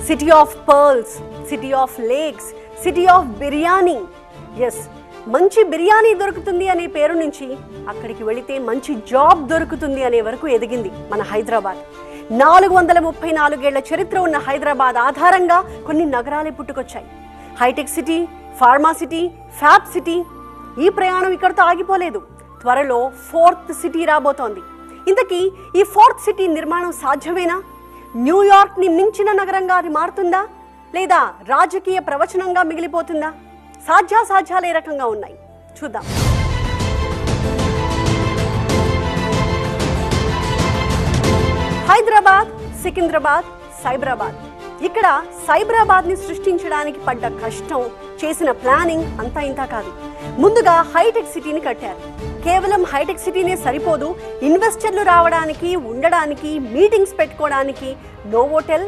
City of pearls, city of lakes, city of biryani. Yes, మంచి బిర్యానీ దొరుకుతుంది అనే పేరు నుంచి అక్కడికి వెళితే మంచి జాబ్ దొరుకుతుంది అనే వరకు ఎదిగింది మన హైదరాబాద్. 434 ఏళ్ల చరిత్ర ఉన్న హైదరాబాద్ ఆధారంగా కొన్ని నగరాలే పుట్టుకొచ్చాయి. Hitech city, pharma city, fab city. ఈ ప్రయాణం ఇక్కడితో ఆగిపోలేదు. త్వరలో 4th సిటీ రాబోతోంది. ఇంతకీ ఈ 4th సిటీ నిర్మాణం సాధ్యమేనా? న్యూయార్క్ని మించిన నగరంగా అది మారుతుందా, లేదా రాజకీయ ప్రవచనంగా మిగిలిపోతుందా? సాధ్యాసాధ్యాలు ఏ రకంగా ఉన్నాయి చూద్దాం. హైదరాబాద్, సికింద్రాబాద్, సైబరాబాద్. ఇక్కడ సైబరాబాద్ని సృష్టించడానికి పడ్డ కష్టం, చేసిన ప్లానింగ్ అంతా ఇంతా కాదు. ముందుగా హైటెక్ సిటీని కట్టారు. కేవలం హైటెక్ సిటీనే సరిపోదు. ఇన్వెస్టర్లు రావడానికి, ఉండడానికి, మీటింగ్స్ పెట్టుకోవడానికి నోవోటెల్,